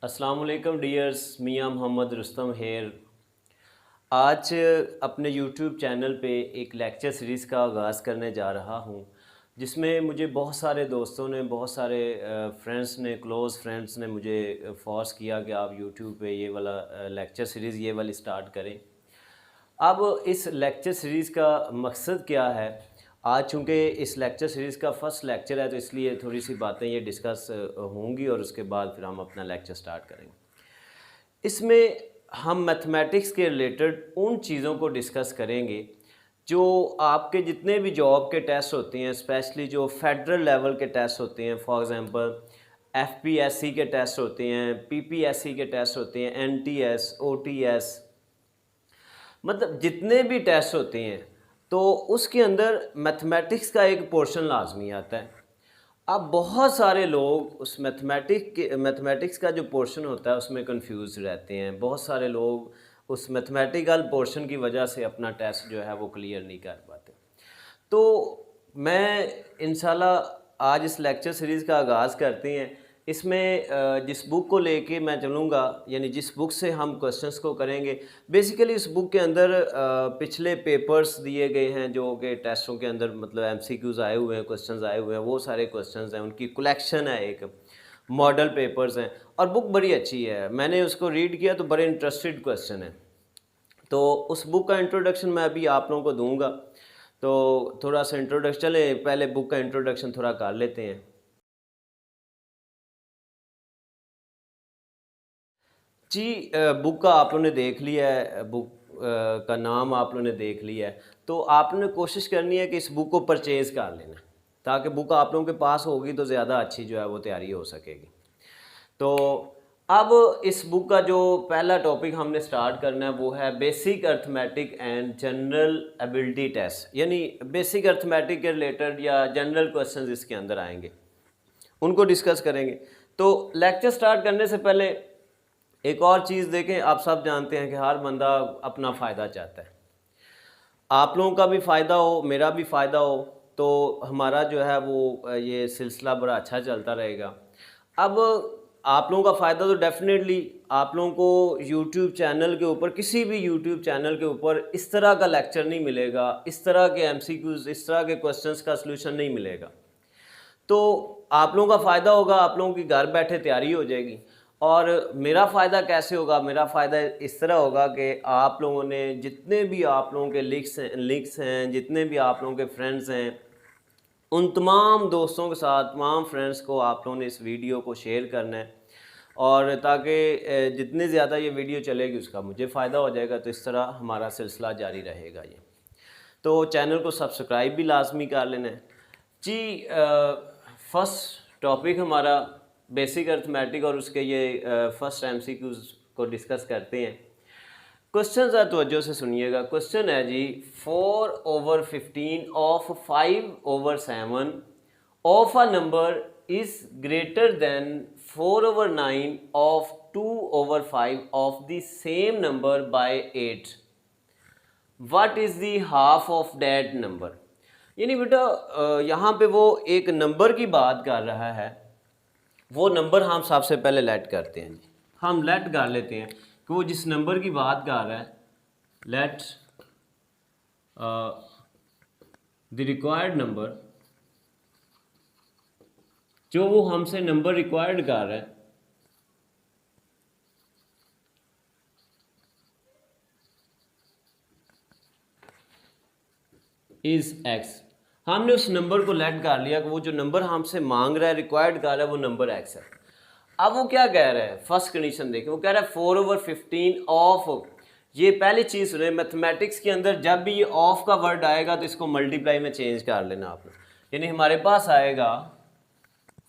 अस्सलाम वालेकुम डियर्स, मियाँ मोहम्मद रुस्तम हेयर। आज अपने यूट्यूब चैनल पे एक लेक्चर सीरीज़ का आगाज़ करने जा रहा हूँ, जिसमें मुझे बहुत सारे दोस्तों ने, बहुत सारे फ्रेंड्स ने, क्लोज़ फ्रेंड्स ने मुझे फ़ोर्स किया कि आप यूट्यूब पे ये वाला लेक्चर सीरीज़ ये वाली स्टार्ट करें। अब इस लेक्चर सीरीज़ का मकसद क्या है? आज चूँकि इस लेक्चर सीरीज़ का फ़र्स्ट लेक्चर है, तो इसलिए थोड़ी सी बातें ये डिस्कस होंगी और उसके बाद फिर हम अपना लेक्चर स्टार्ट करेंगे। इसमें हम मैथमेटिक्स के रिलेटेड उन चीज़ों को डिस्कस करेंगे जो आपके जितने भी जॉब के टेस्ट होते हैं, स्पेशली जो फेडरल लेवल के टेस्ट होते हैं, फॉर एग्ज़ाम्पल एफपीएससी के टेस्ट होते हैं, पीपीएससी के टेस्ट होते हैं, एनटीएस, ओटीएस, मतलब जितने भी टेस्ट होते हैं, तो उसके अंदर मैथमेटिक्स का एक पोर्शन लाजमी आता है। अब बहुत सारे लोग उस मैथमेटिक्स का जो पोर्शन होता है उसमें कंफ्यूज रहते हैं। बहुत सारे लोग उस मैथमेटिकल पोर्शन की वजह से अपना टेस्ट जो है वो क्लियर नहीं कर पाते। तो मैं इंशाल्लाह आज इस लेक्चर सीरीज़ का आगाज़ करते हैं। इसमें जिस बुक को लेके मैं चलूँगा, यानी जिस बुक से हम क्वेश्चंस को करेंगे, बेसिकली इस बुक के अंदर पिछले पेपर्स दिए गए हैं जो कि टेस्टों के अंदर, मतलब एमसीक्यूज़ आए हुए हैं, क्वेश्चंस आए हुए हैं, वो सारे क्वेश्चंस हैं, उनकी कलेक्शन है, एक मॉडल पेपर्स हैं और बुक बड़ी अच्छी है। मैंने उसको रीड किया तो बड़े इंटरेस्टेड क्वेश्चन है। तो उस बुक का इंट्रोडक्शन मैं अभी आप लोगों को दूंगा। तो थोड़ा सा इंट्रोडक्शन, चले पहले बुक का इंट्रोडक्शन थोड़ा कर लेते हैं। जी, बुक का आप लोगों ने देख लिया है, बुक का नाम आप लोगों ने देख लिया है, तो आपने कोशिश करनी है कि इस बुक को परचेज़ कर लेना, ताकि बुक आप लोगों के पास होगी तो ज़्यादा अच्छी जो है वो तैयारी हो सकेगी। तो अब इस बुक का जो पहला टॉपिक हमने स्टार्ट करना है वो है basic arithmetic and general ability test, यानी बेसिक अर्थमेटिक के रिलेटेड या जनरल क्वेश्चंस इसके अंदर आएंगे, उनको डिस्कस करेंगे। तो लेक्चर स्टार्ट करने से पहले एक और चीज़ देखें, आप सब जानते हैं कि हर बंदा अपना फ़ायदा चाहता है, आप लोगों का भी फ़ायदा हो, मेरा भी फ़ायदा हो, तो हमारा जो है वो ये सिलसिला बड़ा अच्छा चलता रहेगा। अब आप लोगों का फ़ायदा तो डेफ़िनेटली आप लोगों को यूट्यूब चैनल के ऊपर, किसी भी यूट्यूब चैनल के ऊपर इस तरह का लेक्चर नहीं मिलेगा, इस तरह के एमसीक्यूज़, इस तरह के क्वेश्चंस का सलूशन नहीं मिलेगा। तो आप लोगों का फ़ायदा होगा, आप लोगों की घर बैठे तैयारी हो जाएगी। और मेरा फ़ायदा कैसे होगा? मेरा फ़ायदा इस तरह होगा कि आप लोगों ने जितने भी आप लोगों के लिंक्स हैं, जितने भी आप लोगों के फ्रेंड्स हैं, उन तमाम दोस्तों के साथ, तमाम फ्रेंड्स को आप लोगों ने इस वीडियो को शेयर करना है, और ताकि जितनी ज़्यादा ये वीडियो चलेगी उसका मुझे फ़ायदा हो जाएगा। तो इस तरह हमारा सिलसिला जारी रहेगा ये। तो चैनल को सब्सक्राइब भी लाजमी कर लेना है जी। फर्स्ट टॉपिक हमारा बेसिक अर्थमेटिक और उसके ये फर्स्ट एमसीक्यूज़ को डिस्कस करते हैं। क्वेश्चन है, तवज्जो से सुनिएगा। क्वेश्चन है जी, 4/15 of 5/7 of a number is greater than 4/9 of 2/5 of the same number by 8, what is the half of that number. यानी बेटा यहाँ पे वो एक नंबर की बात कर रहा है। वो नंबर हम सबसे पहले लेट करते हैं जी, हम लेट कर लेते हैं कि वो जिस नंबर की बात कर रहा है, लेट द रिक्वायर्ड नंबर, जो वो हमसे नंबर रिक्वायर्ड कर रहा है, इज एक्स। हमने उस नंबर को लेट कर लिया कि वो जो नंबर हमसे मांग रहा है, रिक्वायर्ड कर रहा है, वो नंबर एक्स है। अब वो क्या कह रहा है, फर्स्ट कंडीशन देखें, वो कह रहा है 4/15 ऑफ, ये पहली चीज़ सुने, मैथमेटिक्स के अंदर जब भी ये ऑफ का वर्ड आएगा तो इसको मल्टीप्लाई में चेंज कर लेना आपने। यानी हमारे पास आएगा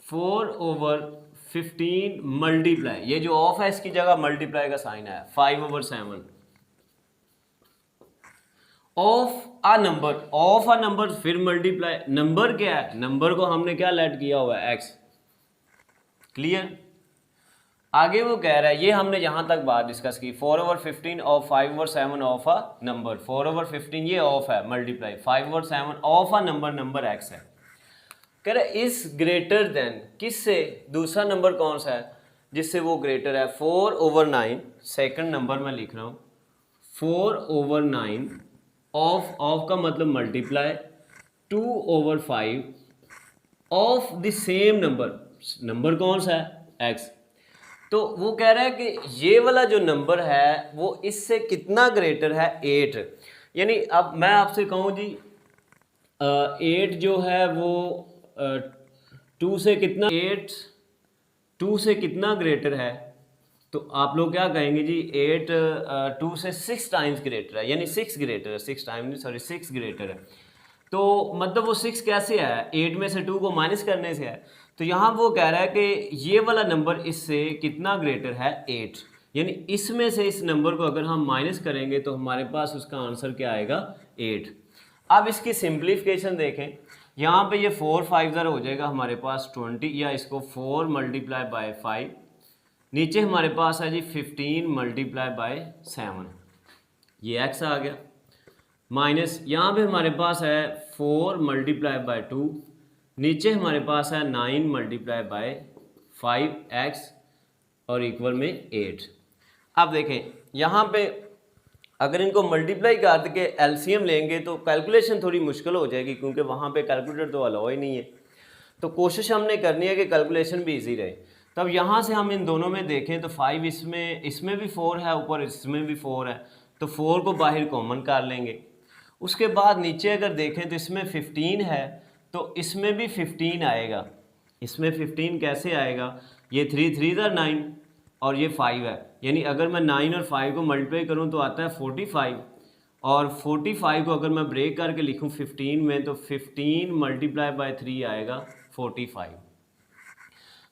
4/15 मल्टीप्लाई, ये जो ऑफ है इसकी जगह मल्टीप्लाई का साइन आया, 5/7 of a number, of a number फिर मल्टीप्लाई, नंबर क्या है, नंबर को हमने क्या लेट किया हुआ है, एक्स। क्लियर। आगे वो कह रहा है, ये हमने यहां तक बात डिस्कस की, 4/15 ऑफ 5/7 ऑफ अ नंबर, 4/15 ये ऑफ है, multiply 5/7 of a number, number x है। कह रहा है इज ग्रेटर देन, किससे, दूसरा नंबर कौन सा है, जिससे वो ग्रेटर है 4/9। सेकंड नंबर मैं लिख रहा हूँ 4/9 ऑफ का मतलब multiply 2/5 of the same number कौन सा है x। तो वो कह रहा है कि ये वाला जो नंबर है वो इससे कितना ग्रेटर है 8। यानी अब मैं आपसे कहूँ जी 8 जो है वो 2 से कितना 8 2 से कितना ग्रेटर है, तो आप लोग क्या कहेंगे जी 8 2 से 6 टाइम्स ग्रेटर है, यानी 6 ग्रेटर है, 6 टाइम नहीं सॉरी 6 ग्रेटर है। तो मतलब वो 6 कैसे है, 8 में से 2 को माइनस करने से है। तो यहाँ वो कह रहा है कि ये वाला नंबर इससे कितना ग्रेटर है 8, यानी इसमें से इस नंबर को अगर हम माइनस करेंगे तो हमारे पास उसका आंसर क्या आएगा 8। अब इसकी सिंप्लीफिकेशन देखें, यहाँ पे ये 4 5 ज़र हो जाएगा हमारे पास 20, या इसको 4 मल्टीप्लाई बाय 5, नीचे हमारे पास है जी 15 मल्टीप्लाई बाय 7, ये x आ गया, माइनस यहाँ पे हमारे पास है 4 मल्टीप्लाई बाय 2, नीचे हमारे पास है 9 मल्टीप्लाई बाय 5x और इक्वल में 8। अब देखें यहाँ पे अगर इनको मल्टीप्लाई करके एलसीएम लेंगे तो कैलकुलेशन थोड़ी मुश्किल हो जाएगी, क्योंकि वहाँ पे कैलकुलेटर तो अलाउ ही नहीं है। तो कोशिश हमने करनी है कि कैलकुलेशन भी इजी रहे। तब यहाँ से हम इन दोनों में देखें तो 5 इसमें भी 4 है, ऊपर इसमें भी 4 है, तो 4 को बाहर कॉमन कर लेंगे। उसके बाद नीचे अगर देखें तो इसमें 15 है, तो इसमें भी 15 आएगा। इसमें 15 कैसे आएगा, ये 3 3 ज़र 9 और ये 5 है, यानी अगर मैं 9 और 5 को मल्टीप्लाई करूँ तो आता है 45, और 45 को अगर मैं ब्रेक करके लिखूँ 15 में तो 15 मल्टीप्लाई बाय 3 आएगा 45।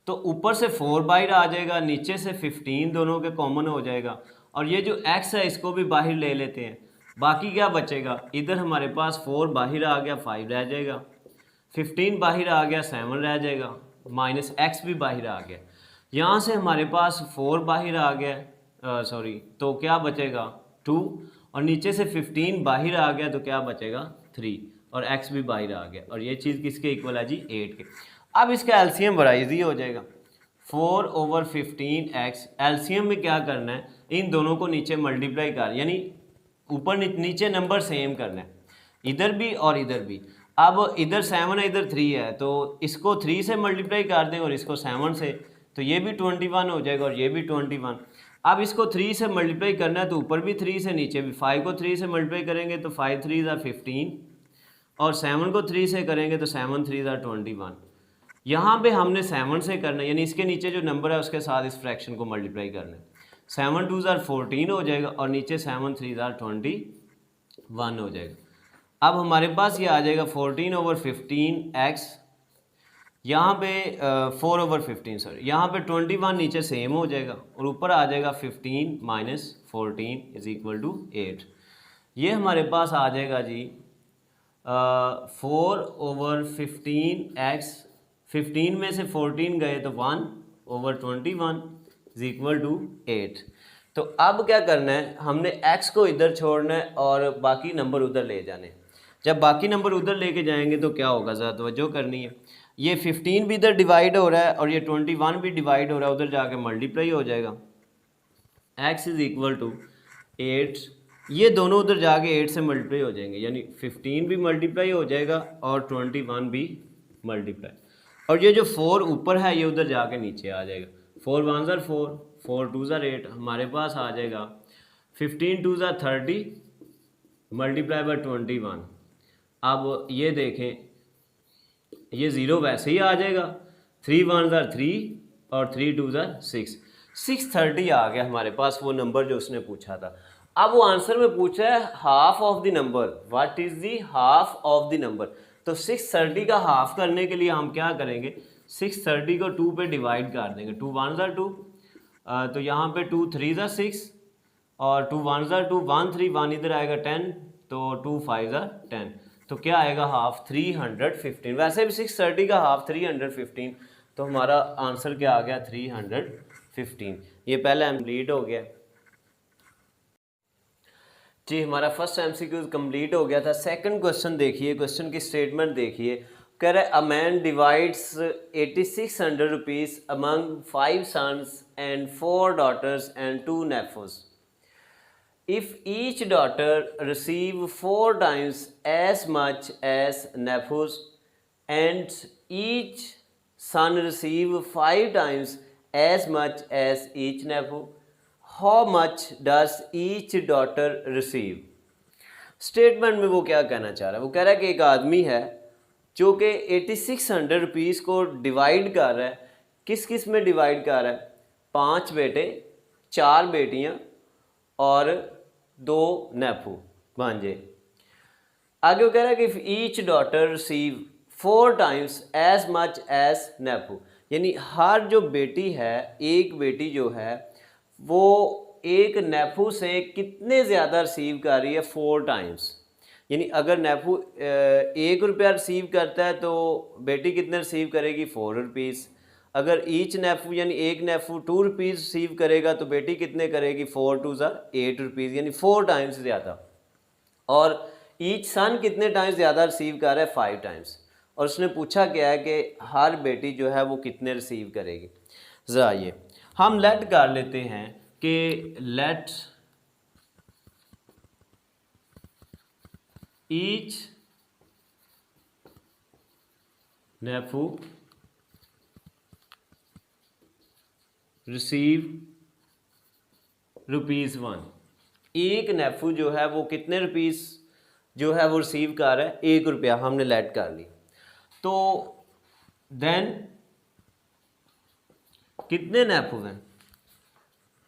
तो ऊपर से 4 बाहर आ जाएगा, नीचे से 15 दोनों के कॉमन हो जाएगा, और ये जो x है इसको भी बाहर ले लेते हैं। बाकी क्या बचेगा, इधर हमारे पास 4 बाहर आ गया 5 रह जाएगा, 15 बाहर आ गया 7 रह जाएगा, माइनस x भी बाहर आ गया। यहाँ से हमारे पास 4 बाहर आ गया सॉरी, तो क्या बचेगा 2, और नीचे से 15 बाहर आ गया तो क्या बचेगा 3, और x भी बाहर आ गया, और ये चीज़ किसके इक्वल है जी 8 के। अब इसका एलसीएम बड़ा इजी हो जाएगा, 4/15x। एलसीएम में क्या करना है, इन दोनों को नीचे मल्टीप्लाई कर, यानी ऊपर नीचे नंबर सेम करना है, इधर भी और इधर भी। अब इधर 7 है इधर 3 है, तो इसको 3 से मल्टीप्लाई कर दें और इसको 7 से, तो ये भी 21 हो जाएगा और ये भी 21। अब इसको 3 से मल्टीप्लाई करना है तो ऊपर भी 3 से नीचे भी, 5 को 3 से मल्टीप्लाई करेंगे तो 5 3 ज़र 15, और 7 को 3 से करेंगे तो 7 3 ज़र 21। यहाँ पे हमने 7 से करना है, यानी इसके नीचे जो नंबर है उसके साथ इस फ्रैक्शन को मल्टीप्लाई करना है। 7 2 ज़र 14 हो जाएगा, और नीचे 7 3 ज़र 21 हो जाएगा। अब हमारे पास ये आ जाएगा 14/15x, यहाँ पे 4/15 सॉरी, यहाँ पे 21 नीचे सेम हो जाएगा, और ऊपर आ जाएगा 15 माइनस 14 इज इक्वल टू 8। ये हमारे पास आ जाएगा जी 4/15x, 15 में से 14 गए तो 1/21 इज इक्वल टू 8। तो अब क्या करना है, हमने x को इधर छोड़ना है और बाकी नंबर उधर ले जाने हैं। जब बाकी नंबर उधर लेके जाएंगे तो क्या होगा, ज़रा तवज्जो करनी है। ये 15 भी इधर डिवाइड हो रहा है और ये 21 भी डिवाइड हो रहा है, उधर जाके मल्टीप्लाई हो जाएगा। x इज इक्वल टू 8, ये दोनों उधर जाके 8 से मल्टीप्लाई हो जाएंगे, यानी 15 भी मल्टीप्लाई हो जाएगा और 21 भी मल्टीप्लाई, और ये जो 4 ऊपर है ये उधर जाके नीचे आ जाएगा। 4 1 ज़र 4, 4 2 ज़र 8, हमारे पास आ जाएगा 15 2 ज़र 30 मल्टीप्लाई बाय 21। अब ये देखें ये 0 वैसे ही आ जाएगा, 3 1 ज़र 3 और 3 2 ज़र 6, 630 आ गया हमारे पास वो नंबर जो उसने पूछा था। अब वो आंसर में पूछा है half of the number, what is the half of the number. तो 630 का हाफ करने के लिए हम क्या करेंगे, 630 को 2 पे डिवाइड कर देंगे, 2 1 ज़र 2, तो यहाँ पे 2 3 ज़र 6 और 2 1 ज़र 2, 1 3 1 इधर आएगा 10, तो 2 5 ज़र 10, तो क्या आएगा हाफ 315। वैसे भी 630 का हाफ 315, तो हमारा आंसर क्या आ गया 315। ये पहला कंप्लीट हो गया जी, हमारा फर्स्ट एमसीक्यू कंप्लीट हो गया था। सेकंड क्वेश्चन देखिए, क्वेश्चन की स्टेटमेंट देखिए, कह रहा है a man divides 8600 rupees among 5 sons and 4 daughters and 2 nephews. If each daughter receive 4 times as much as nephews and each son receive 5 times as much as each nephew, how much does each daughter receive? Statement में वो क्या कहना चाह रहा है? वो कह रहा है कि एक आदमी है जो कि 8600 रुपीज़ को डिवाइड कर रहा है। किस किस में डिवाइड कर रहा है? 5 बेटे, 4 बेटियां और 2 नेफू भांजे। आगे वो कह रहा है कि if each daughter receive 4 times as much as nephew, यानी हर जो बेटी है, एक बेटी जो है वो एक नेफू से कितने ज़्यादा रिसीव कर रही है? 4 टाइम्स। यानी अगर नेफू 1 रुपया रिसीव करता है तो बेटी कितने रिसीव करेगी? 4 रुपीज़। अगर ईच नेफू यानी एक नेफू 2 रुपीज़ रिसीव करेगा तो बेटी कितने करेगी? 4 2 8 रुपीज़, यानी 4 टाइम्स ज़्यादा। और ईच सन कितने टाइम्स ज़्यादा रिसीव कर रहा है? 5 टाइम्स। और उसने पूछा क्या है कि हर बेटी जो है वो कितने रिसीव करेगी। ज़रा ये हम लेट कर लेते हैं कि लेट ईच नेफू रिसीव ₹1। एक नेफू जो है वो कितने रुपीज़ जो है वो रिसीव कर रहा है? 1 रुपया हमने लेट कर ली। तो देन कितने नेफू हैं?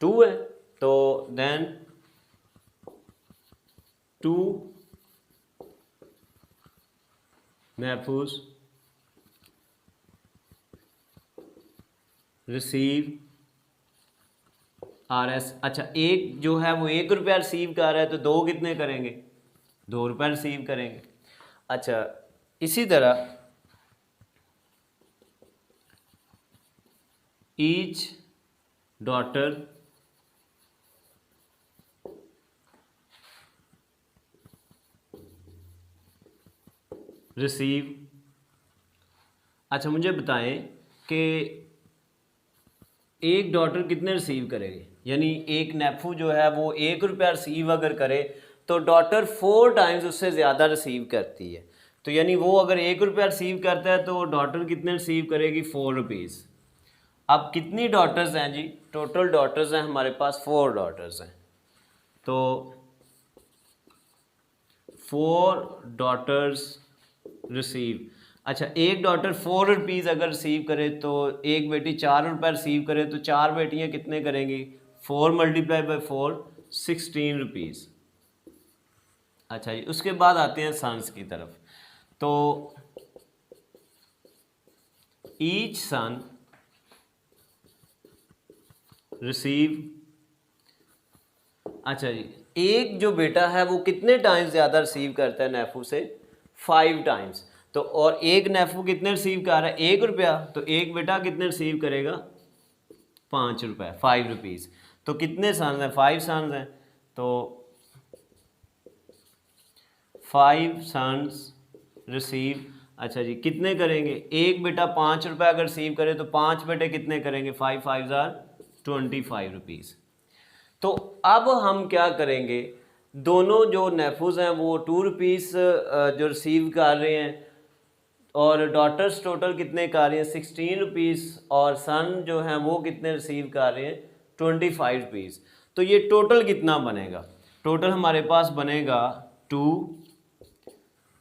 2 है। तो देन 2 नेफूज रिसीव RS। अच्छा, एक जो है वो 1 रुपया रिसीव कर रहा है तो 2 कितने करेंगे? 2 रुपये रिसीव करेंगे। अच्छा, इसी तरह ईच डॉटर रिसीव। अच्छा, मुझे बताएं कि एक डॉटर कितने रिसीव करेगी? यानी एक नेफू जो है वो 1 रुपया रिसीव अगर करे तो डॉटर 4 टाइम्स उससे ज़्यादा रिसीव करती है। तो यानी वो अगर 1 रुपया रिसीव करता है तो डॉटर कितने रिसीव करेगी? 4 रुपीज़। अब कितनी डॉटर्स हैं जी? टोटल डॉटर्स हैं हमारे पास 4 डॉटर्स हैं। तो 4 डॉटर्स रिसीव। अच्छा, एक डॉटर 4 रुपीज़ अगर रिसीव करे तो एक बेटी 4 रुपये रिसीव करे तो 4 बेटियां कितने करेंगी? 4 मल्टीप्लाई बाई 4 16 रुपीज़। अच्छा जी, उसके बाद आते हैं सन्स की तरफ। तो ईच सन रिसीव। अच्छा जी, एक जो बेटा है वो कितने टाइम्स ज़्यादा रिसीव करता है नेफू से? 5 टाइम्स। तो और एक नेफू कितने रिसीव कर रहा है? 1 रुपया। तो एक बेटा कितने रिसीव करेगा? 5 रुपये, 5 रुपीज़। तो कितने सन्स हैं? 5 सन्स हैं। तो 5 सन्स रिसीव। अच्छा जी, कितने करेंगे? एक बेटा 5 रुपये अगर रिसीव करे तो 5 बेटे कितने करेंगे? 5 5 25 रुपीज़। तो अब हम क्या करेंगे? दोनों जो नेफूज हैं वो 2 रुपीज़ जो रिसीव कर रहे हैं और डॉटर्स टोटल कितने कर रहे हैं? 16 रुपीज़। और सन जो हैं वो कितने रिसीव कर रहे हैं? 25 रुपीज़। तो ये टोटल कितना बनेगा? टोटल हमारे पास बनेगा 2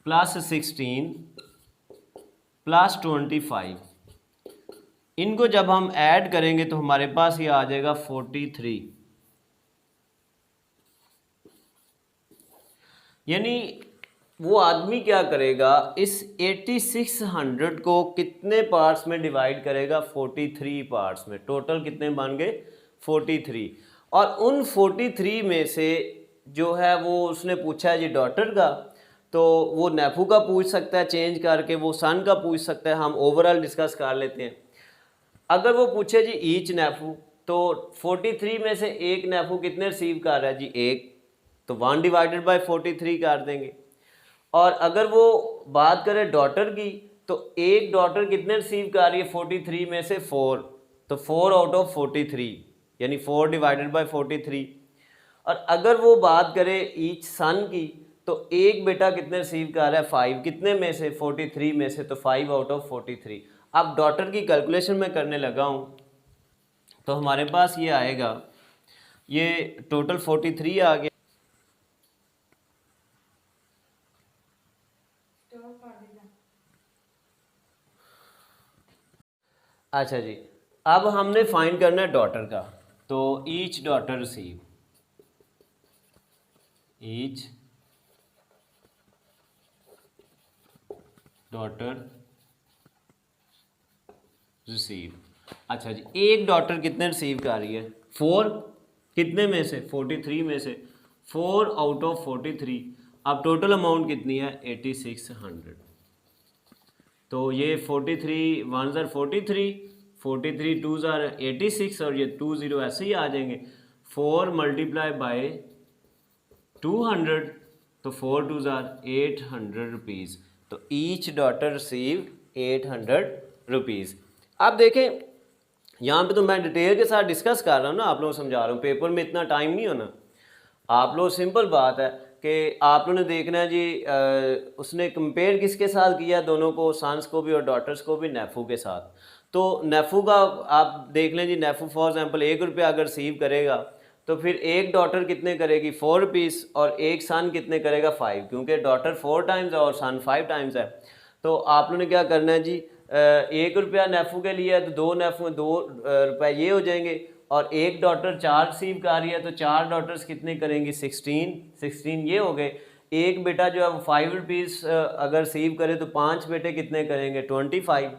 + 16 + 25। इनको जब हम ऐड करेंगे तो हमारे पास ये आ जाएगा 43। यानी वो आदमी क्या करेगा? इस 8600 को कितने पार्ट्स में डिवाइड करेगा? 43 पार्ट्स में। टोटल कितने बन गए? 43। और उन 43 में से जो है वो उसने पूछा है जी डॉटर का, तो वो नेफू का पूछ सकता है चेंज करके, वो सन का पूछ सकता है। हम ओवरऑल डिस्कस कर लेते हैं। अगर वो पूछे जी ईच नेफू, तो 43 में से एक नेफू कितने रिसीव कर रहा है जी? 1। तो 1 डिवाइडेड बाय 43 कर देंगे। और अगर वो बात करें डॉटर की, तो एक डॉटर कितने रिसीव कर रही है 43 में से 4, तो 4 आउट ऑफ 43 यानी 4 डिवाइडेड बाय 43। और अगर वो बात करें ईच सन की, तो एक बेटा कितने रिसीव कर रहा है 5, कितने में से 43 में से, तो 5 आउट ऑफ 43। अब डॉटर की कैलकुलेशन मैं करने लगा हूँ, तो हमारे पास ये आएगा, ये टोटल 43 आ गया। अच्छा जी, अब हमने फाइंड करना है डॉटर का, तो each daughter receive, each daughter receive. अच्छा जी, एक डॉटर कितने रिसीव कर रही है 4, कितने में से 43 में से, 4 आउट ऑफ 43। अब टोटल अमाउंट कितनी है 8600। तो ये 43 1 ज़ार 43, 43 2 ज़ार 86 और ये 20 ऐसे ही आ जाएंगे। 4 मल्टीप्लाई बाय 200, तो 4 2 ज़ार 800 रुपीज़। तो ईच डॉटर रिसीव 800 रुपीज़। अब देखें यहाँ पे तो मैं डिटेल के साथ डिस्कस कर रहा हूँ ना, आप लोगों को समझा रहा हूँ, पेपर में इतना टाइम नहीं होना। आप लोग सिंपल बात है कि आप लोगों ने देखना है जी उसने कंपेयर किसके साथ किया, दोनों को, सन्स को भी और डॉटर्स को भी, नेफू के साथ। तो नेफू का आप देख लें जी, नेफू फॉर एग्जांपल 1 रुपया अगर रिसीव करेगा तो फिर एक डॉटर कितने करेगी 4 रुपीज़ और एक सन कितने करेगा 5, क्योंकि डॉटर 4 टाइम्स है और सन 5 टाइम्स है। तो आप लोगों ने क्या करना है जी, 1 रुपया नेफू के लिए है तो 2 नेफू 2 रुपये ये हो जाएंगे, और एक डॉटर 4 रिसीव कर रही है तो 4 डॉटर्स कितने करेंगी 16 ये हो गए। एक बेटा जो है वो 5 रुपीज़ अगर रिसीव करे तो 5 बेटे कितने करेंगे 25।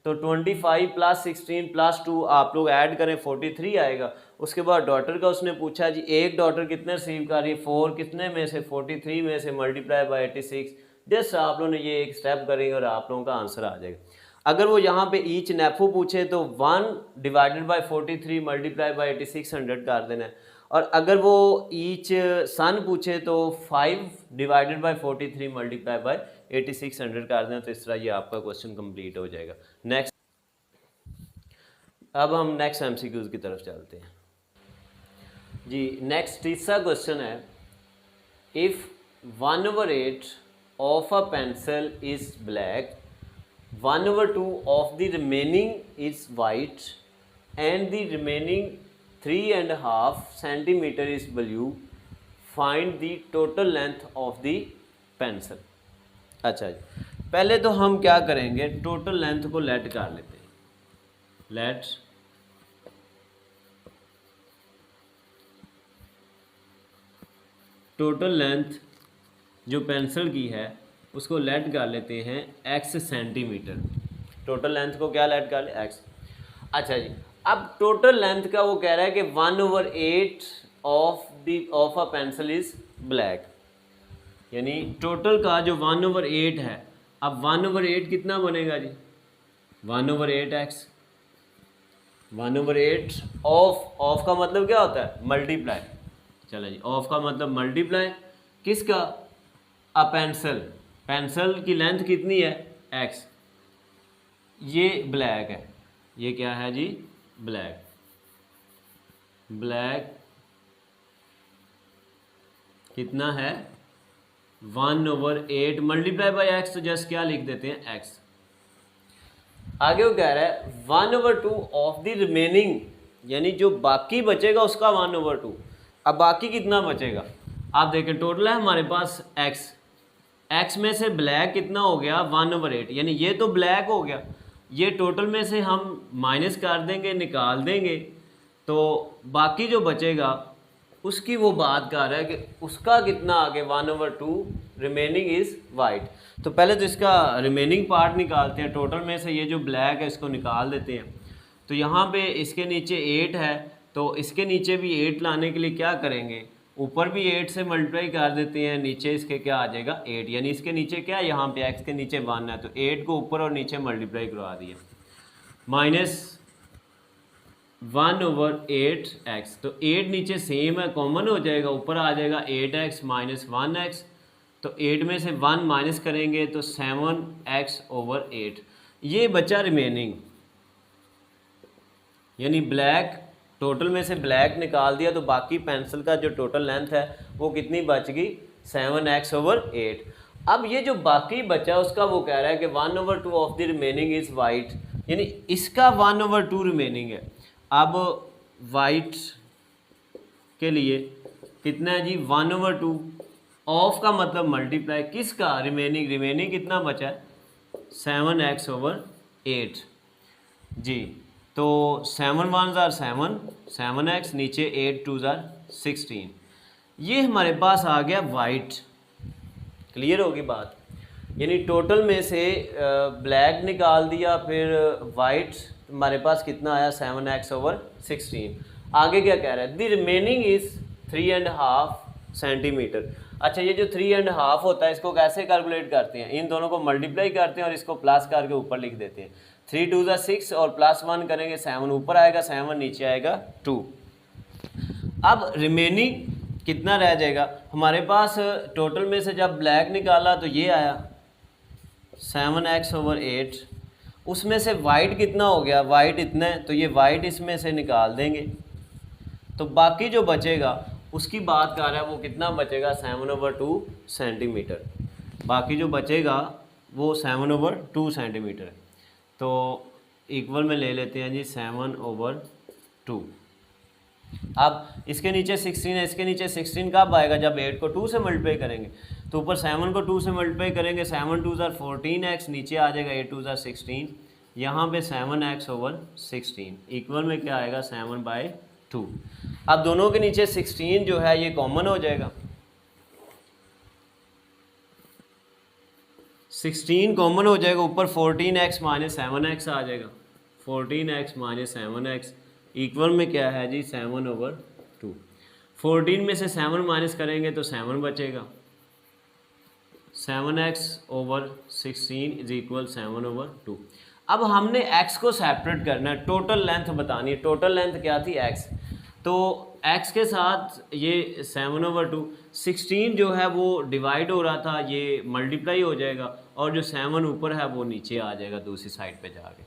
तो 25 प्लस 16 प्लस 2 आप लोग ऐड करें 43 आएगा। उसके बाद डॉटर का उसने पूछा जी एक डॉटर कितने रिसीव कर रही है 4, कितने में से 43 में से, मल्टीप्लाई बाय 86। जस्ट आप लोगों ने ये एक स्टेप करेंगे और आप लोगों का आंसर आ जाएगा। अगर वो यहाँ पे ईच नेफू पूछे तो 1 डिवाइडेड बाय 43 मल्टीप्लाई बाय 8600 कर देना है, और अगर वो ईच सन पूछे तो 5 डिवाइडेड बाय 43 मल्टीप्लाई बाय 8600 कर देना। तो इस तरह ये आपका क्वेश्चन कंप्लीट हो जाएगा। नेक्स्ट, अब हम नेक्स्ट एमसीक्यूज की तरफ चलते हैं जी। नेक्स्ट तीसरा क्वेश्चन है, if 1/8 of a pencil is black, 1/2 of the remaining is white and the remaining 3.5 centimeter is blue, find the total length of the pencil। अच्छा जी, पहले तो हम क्या करेंगे, टोटल लेंथ को लेट कर लेते हैं, लेट टोटल लेंथ जो पेंसिल की है उसको लेट कर लेते हैं x सेंटीमीटर। टोटल लेंथ को क्या लेट कर ले x। अच्छा जी, अब टोटल लेंथ का वो कह रहा है कि 1/8 of a pencil is black, यानी टोटल का जो 1/8 है। अब 1/8 कितना बनेगा जी 1/8x, 1/8 ऑफ का मतलब क्या होता है मल्टीप्लाई। चलो जी, ऑफ का मतलब मल्टीप्लाई किसका, अ पेंसिल, पेंसिल की लेंथ कितनी है x, ये ब्लैक है, ये क्या है जी ब्लैक, ब्लैक कितना है 1/8 मल्टीप्लाई बाय x, तो जस्ट क्या लिख देते हैं x। आगे वो कह रहा है 1/2 ऑफ द रिमेनिंग, यानी जो बाकी बचेगा उसका 1/2। अब बाकी कितना बचेगा, आप देखें टोटल है हमारे पास x में से ब्लैक कितना हो गया 1/8, यानी ये तो ब्लैक हो गया, ये टोटल में से हम माइनस कर देंगे, निकाल देंगे, तो बाकी जो बचेगा उसकी वो बात कर रहा है कि उसका कितना आ गया 1/2 रिमेनिंग इज़ वाइट। तो पहले तो इसका रिमेनिंग पार्ट निकालते हैं, टोटल में से ये जो ब्लैक है इसको निकाल देते हैं। तो यहाँ पे इसके नीचे 8 है, तो इसके नीचे भी 8 लाने के लिए क्या करेंगे, ऊपर भी 8 से मल्टीप्लाई कर देते हैं, नीचे इसके क्या आ जाएगा 8, यानी इसके नीचे क्या है, यहाँ पे x के नीचे 1 है, तो 8 को ऊपर और नीचे मल्टीप्लाई करवा दिया, माइनस 1/8x। तो 8 नीचे सेम है, कॉमन हो जाएगा, ऊपर आ जाएगा 8x माइनस 1x, तो 8 में से 1 माइनस करेंगे तो 7x/8, ये बचा रिमेनिंग, यानी ब्लैक, टोटल में से ब्लैक निकाल दिया तो बाकी पेंसिल का जो टोटल लेंथ है वो कितनी बच गई, 7x/8। अब ये जो बाकी बचा उसका वो कह रहा है कि 1/2 of the remaining is white, यानी इसका 1/2 रिमेनिंग है। अब वाइट के लिए कितना है जी, 1/2 ऑफ का मतलब मल्टीप्लाई किसका, रिमेनिंग, रिमेनिंग कितना बचा है, 7x/8 जी। तो 7 1 ज़ार 7, 7x, नीचे 8 2 ज़ार 16, ये हमारे पास आ गया वाइट। क्लियर होगी बात, यानी टोटल में से ब्लैक निकाल दिया, फिर वाइट हमारे पास कितना आया, 7x/16। आगे क्या कह रहा है, द रिमेनिंग इज़ 3.5 सेंटीमीटर। अच्छा, ये जो 3.5 होता है इसको कैसे कैलकुलेट करते हैं, इन दोनों को मल्टीप्लाई करते हैं और इसको प्लस करके ऊपर लिख देते हैं। 3 2 ज़ा 6 और +1 करेंगे 7 ऊपर आएगा, 7 नीचे आएगा 2। अब रिमेनिंग कितना रह जाएगा हमारे पास, टोटल में से जब ब्लैक निकाला तो ये आया 7x/8, उसमें से वाइट कितना हो गया, वाइट इतना है, तो ये वाइट इसमें से निकाल देंगे तो बाकी जो बचेगा उसकी बात कर रहा है, वो कितना बचेगा, 7/2 सेंटीमीटर। बाकी जो बचेगा वो 7/2 सेंटीमीटर है। तो इक्वल में ले लेते हैं जी 7/2। अब इसके नीचे 16 है, इसके नीचे 16 कब आएगा, जब 8 को 2 से मल्टीप्लाई करेंगे। तो ऊपर 7 को 2 से मल्टीप्लाई करेंगे, 7 2 ज़ार 14x, नीचे आ जाएगा 8 2 ज़ार 16, यहाँ पे 7x/16 इक्वल में क्या आएगा, 7/2। अब दोनों के नीचे 16 जो है ये कॉमन हो जाएगा, 16 कॉमन हो जाएगा, ऊपर 14x - 7x आ जाएगा, 14x - 7x इक्वल में क्या है जी, 7/2। 14 में से 7 माइनस करेंगे तो 7 बचेगा, 7x/16 इज इक्वल 7/2। अब हमने x को सेपरेट करना है, टोटल लेंथ बतानी है। टोटल लेंथ क्या थी, x, तो x के साथ ये 7/2, 16 जो है वो डिवाइड हो रहा था, ये मल्टीप्लाई हो जाएगा और जो 7 ऊपर है वो नीचे आ जाएगा दूसरी साइड पे जाके।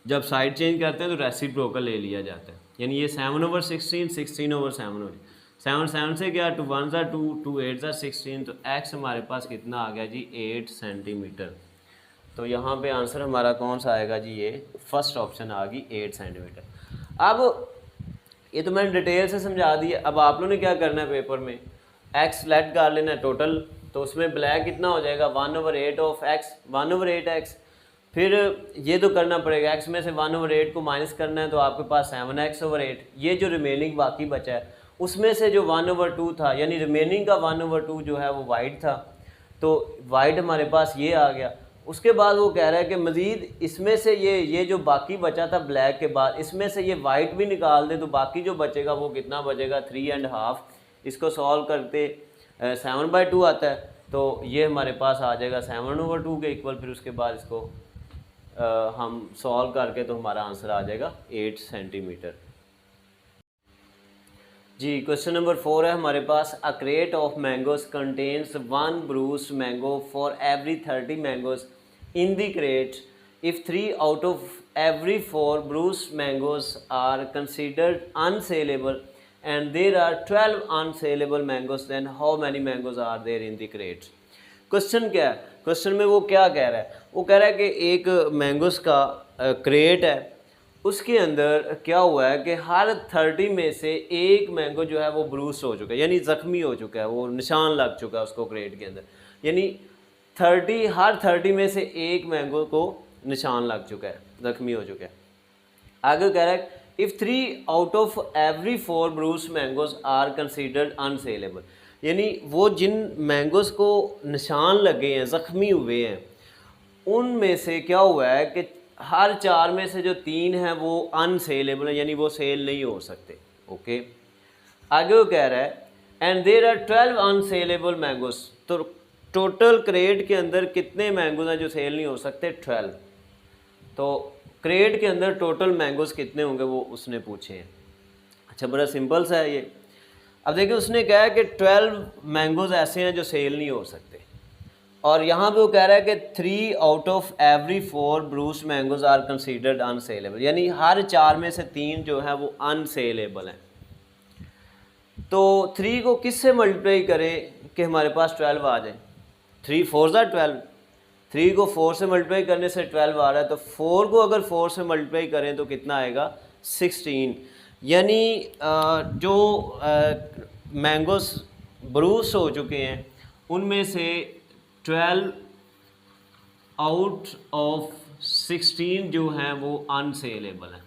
जब साइड चेंज करते हैं तो रेसिप्रोकल ले लिया जाता है, यानी ये 7/16 16/7 हो जाए, 7 7 से गया, 2 1 ज़ार 2, 2 8 ज़ार 16, तो x हमारे पास कितना आ गया जी, 8 सेंटीमीटर। तो यहाँ पे आंसर हमारा कौन सा आएगा जी, ये फर्स्ट ऑप्शन आ गई 8 सेंटीमीटर। अब ये तो मैंने डिटेल से समझा दी है। अब आप लोगों ने क्या करना है, पेपर में x लेट कर लेना है टोटल, तो उसमें ब्लैक कितना हो जाएगा, 1/8 ऑफ x, 1/8x। फिर ये तो करना पड़ेगा, x में से 1/8 को माइनस करना है, तो आपके पास 7x/8। ये जो रिमेनिंग बाकी बचा है उसमें से जो 1/2 था, यानी रिमेनिंग का 1/2 जो है वो वाइट था, तो वाइट हमारे पास ये आ गया। उसके बाद वो कह रहा है कि मज़ीद इसमें से ये जो बाकी बचा था ब्लैक के बाद, इसमें से ये वाइट भी निकाल दे तो बाकी जो बचेगा वो कितना बचेगा, 3.5। इसको सॉल्व करते 7/2 आता है, तो ये हमारे पास आ जाएगा 7/2 के इक्वल। फिर उसके बाद इसको हम सॉल्व करके तो हमारा आंसर आ जाएगा 8 सेंटीमीटर जी। क्वेश्चन नंबर 4 है हमारे पास, a crate of mangoes contains 1 bruised mango for every 30 mangoes in the crate. If 3 out of every 4 bruised mangoes are considered unsalable and there are 12 unsaleable mangoes, then how many mangoes are there in the crate? Question क्या है, question में वो क्या कह रहा है, वो कह रहा है कि एक मैंगोस का क्रेट है, उसके अंदर क्या हुआ है कि हर 30 में से एक मैंगो जो है वो ब्रूस हो चुका है, यानी ज़ख्मी हो चुका है, वो निशान लग चुका है उसको क्रेट के अंदर, यानी हर 30 में से एक मैंगो को निशान लग चुका है, ज़ख्मी हो चुका है। आगे कह रहा है if 3 out of every 4 bruised mangoes are considered unsellable, यानी वो जिन मैंगोज़ को निशान लगे हैं, ज़ख्मी हुए हैं, उनमें से क्या हुआ है कि हर 4 में से जो 3 हैं वो अनसेलेबल है, यानी वो सेल नहीं हो सकते। ओके, आगे वो कह रहा है एंड देयर आर 12 अनसेलेबल मैंगोज, तो टोटल क्रेट के अंदर कितने मैंगोज हैं जो सेल नहीं हो सकते, 12। तो क्रेट के अंदर टोटल मैंगोज कितने होंगे वो उसने पूछे हैं। अच्छा, बड़ा सिंपल सा है ये। अब देखिए उसने कहा है कि 12 मैंगोज ऐसे हैं जो सेल नहीं हो सकते, और यहाँ पे वो कह रहा है कि 3 out of every 4 bruise mangoes are considered unsellable, यानी हर 4 में से 3 जो है वो अनसेलेबल हैं। तो 3 को किससे मल्टीप्लाई करें कि हमारे पास 12 आ जाए? 3 4 ज़ा 12, 3 को 4 से मल्टीप्लाई करने से 12 आ रहा है, तो 4 को अगर 4 से मल्टीप्लाई करें तो कितना आएगा? 16। यानी जो मैंगोस ब्रूस हो चुके हैं उनमें से 12 आउट ऑफ 16 जो हैं वो अनसेलेबल हैं।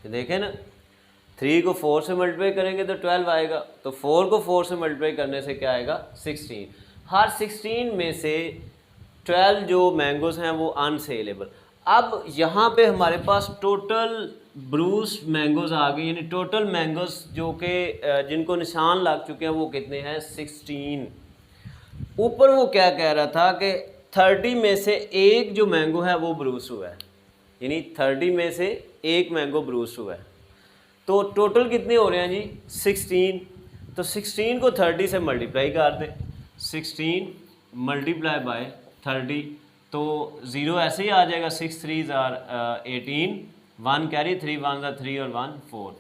देखें ना, 3 को 4 से मल्टीप्लाई करेंगे तो 12 आएगा, तो 4 को 4 से मल्टीप्लाई करने से क्या आएगा? 16। हर 16 में से 12 जो मैंगोज हैं वो अनसेलेबल। अब यहाँ पे हमारे पास टोटल ब्रूस मैंगोज आ गए, यानी टोटल मैंगोज जो कि जिनको निशान लग चुके हैं वो कितने हैं? 16। ऊपर वो क्या कह रहा था कि 30 में से एक जो मैंगो है वो ब्रूस हुआ है, यानी 30 में से एक मैंगो ब्रूस हुआ है। तो टोटल कितने हो रहे हैं जी? 16। तो 16 को 30 से मल्टीप्लाई कर दें, 16 मल्टीप्लाई बाय 30, तो 0 ऐसे ही आ जाएगा। 6 3 ज़ार 18, 1 कैरी, 3 1 ज़ार 3 और 1 4,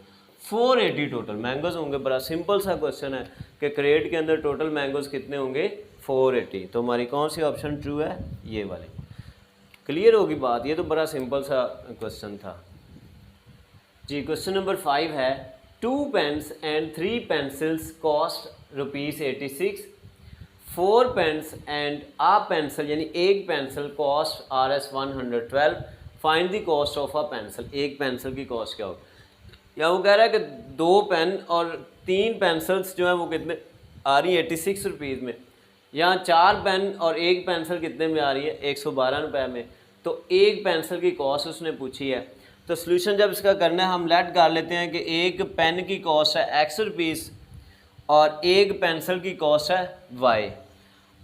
480 टोटल मैंगोज होंगे। बड़ा सिंपल सा क्वेश्चन है कि क्रेट के अंदर टोटल मैंगोज कितने होंगे? 480। तो हमारी कौन सी ऑप्शन ट्रू है? ये वाली। क्लियर होगी बात? ये तो बड़ा सिंपल सा क्वेश्चन था जी। क्वेश्चन नंबर 5 है 2 pens and 3 pencils cost ₹86, 4 pens and a pencil यानी एक pencil cost Rs112, find the cost of a pencil. एक पेंसिल की कॉस्ट क्या होगी? या वो कह रहा है कि 2 पेन और 3 पेंसिल्स जो है वो कितने आ रही है? 86 रुपीज़ में। यहाँ 4 पेन और एक पेंसिल कितने में आ रही है? 112 रुपये में। तो एक पेंसिल की कॉस्ट उसने पूछी है। तो सोल्यूशन जब इसका करना है हम लेट कर लेते हैं कि एक पेन की कॉस्ट है X रुपीज़ और एक पेंसिल की कॉस्ट है Y।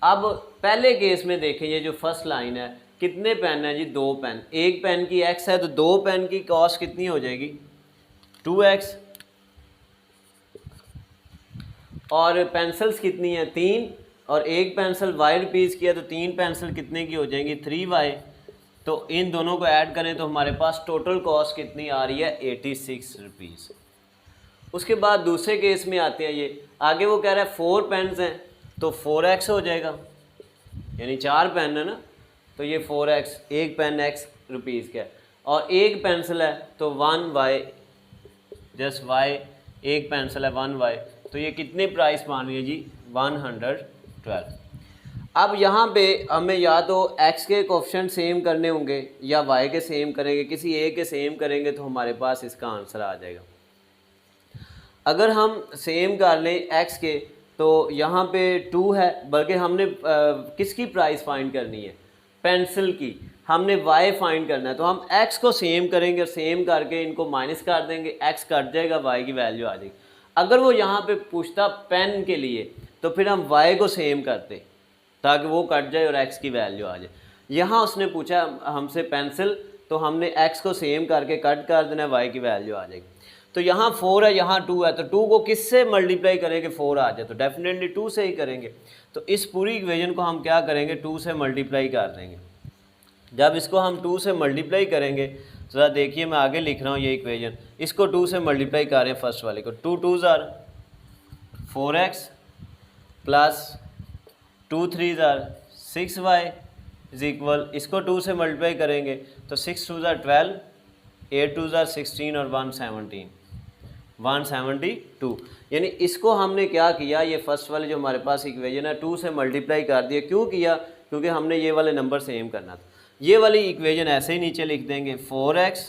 अब पहले केस में देखें, ये जो फर्स्ट लाइन है, कितने पेन है जी? 2 पेन। एक पेन की X है तो 2 पेन की कॉस्ट कितनी हो जाएगी? 2X। और पेंसिल्स कितनी है? 3, और एक पेंसिल Y रुपीज़ की है तो 3 पेंसिल कितने की हो जाएंगी? 3Y। तो इन दोनों को ऐड करें तो हमारे पास टोटल कॉस्ट कितनी आ रही है? 86 रुपीज़। उसके बाद दूसरे केस में आते हैं, ये आगे वो कह रहा है 4 पेन्स हैं तो 4X हो जाएगा, यानी 4 पेन है ना, तो ये 4X, एक पेन X रुपीज़ का है, और एक पेंसिल है तो 1Y, जस्ट Y, एक पेंसिल है 1Y, तो ये कितने प्राइस मान रही है जी? 112। अब यहाँ पे हमें या तो x के कोएफिशिएंट सेम करने होंगे या y के सेम करेंगे, किसी एक के सेम करेंगे तो हमारे पास इसका आंसर आ जाएगा। अगर हम सेम कर लें x के तो यहाँ पे 2 है, बल्कि हमने किसकी प्राइस फाइंड करनी है? पेंसिल की। हमने y फाइंड करना है तो हम x को सेम करेंगे और सेम करके इनको माइनस कर देंगे, x कट जाएगा, y की वैल्यू आ जाएगी। अगर वो यहाँ पे पूछता पेन के लिए तो फिर हम y को सेम करते ताकि वो कट जाए और x की वैल्यू आ जाए। यहाँ उसने पूछा हमसे पेंसिल, तो हमने x को सेम करके कट कर देना, y की वैल्यू आ जाएगी। तो यहाँ 4 है, यहाँ 2 है, तो 2 को किससे मल्टीप्लाई करेंगे 4 आ जाए? तो डेफिनेटली 2 से ही करेंगे। तो इस पूरी इक्वेशन को हम क्या करेंगे? 2 से मल्टीप्लाई कर देंगे। जब इसको हम 2 से मल्टीप्लाई करेंगे, ज़रा देखिए मैं आगे लिख रहा हूँ ये इक्वेशन, इसको 2 से मल्टीप्लाई कर रहे हैं फर्स्ट वाले को। 2 2 ज़ार 4x प्लस 2 3 ज़ार 6y इज इक्वल, इसको 2 से मल्टीप्लाई करेंगे तो 6 2 ज़ार 12, 8 2 ज़ार 16 और 172। यानी इसको हमने क्या किया? ये फर्स्ट वाले जो हमारे पास इक्वेशन है 2 से मल्टीप्लाई कर दिया। क्यों किया? क्योंकि हमने ये वाले नंबर सेम करना था। ये वाली इक्वेशन ऐसे ही नीचे लिख देंगे, 4x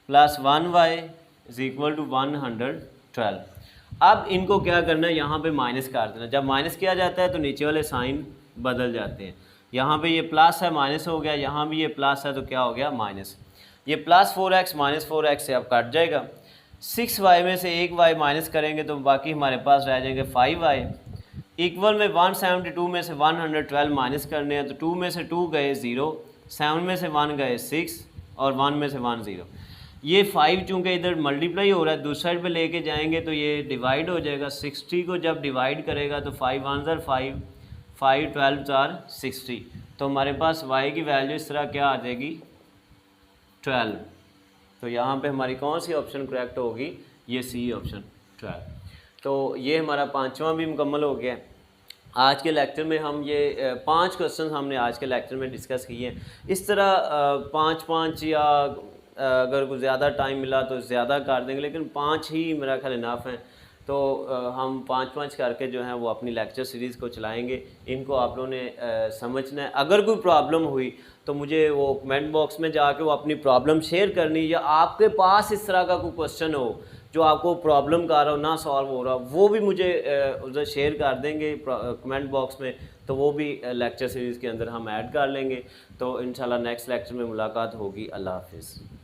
plus 1y is equal to 112। अब इनको क्या करना है? यहाँ पे माइनस कर देना। जब माइनस किया जाता है तो नीचे वाले साइन बदल जाते हैं। यहाँ पे ये प्लस है, माइनस हो गया, यहाँ भी ये प्लस है तो क्या हो गया? माइनस। ये प्लस 4x माइनस 4x से अब कट जाएगा। 6y में से एक y माइनस करेंगे तो बाकी हमारे पास रह जाएंगे 5y। इक्वल में 172 में से 112 माइनस करने हैं तो 2 में से 2 गए 0, 7 में से 1 गए 6 और 1 में से 1 0। ये 5 चूँकि इधर मल्टीप्लाई हो रहा है, दूसरी साइड पे लेके जाएंगे तो ये डिवाइड हो जाएगा। 60 को जब डिवाइड करेगा तो 5 1 ज़र 5, 5 12 ज़र 60। तो हमारे पास y की वैल्यू इस तरह क्या आ जाएगी 12। तो यहाँ पे हमारी कौन सी ऑप्शन करेक्ट होगी, ये सी ऑप्शन 12। तो ये हमारा 5वां भी मुकम्मल हो गया है। आज के लेक्चर में हम ये 5 क्वेश्चन हमने आज के लेक्चर में डिस्कस किए हैं। इस तरह 5 या अगर कुछ ज़्यादा टाइम मिला तो ज़्यादा कर देंगे, लेकिन 5 ही मेरा ख्याल इनाफ है। तो हम 5 करके जो है वो अपनी लेक्चर सीरीज़ को चलाएंगे। इनको आप लोगों ने समझना है। अगर कोई प्रॉब्लम हुई तो मुझे वो कमेंट बॉक्स में जाके वो अपनी प्रॉब्लम शेयर करनी, या आपके पास इस तरह का कोई क्वेश्चन हो जो आपको प्रॉब्लम कर रहा हो, ना सॉल्व हो रहा, वो भी मुझे उधर शेयर कर देंगे कमेंट बॉक्स में, तो वो भी लेक्चर सीरीज़ के अंदर हम ऐड कर लेंगे। तो इंशाल्लाह नेक्स्ट लेक्चर में मुलाकात होगी। अल्लाह हाफिज़।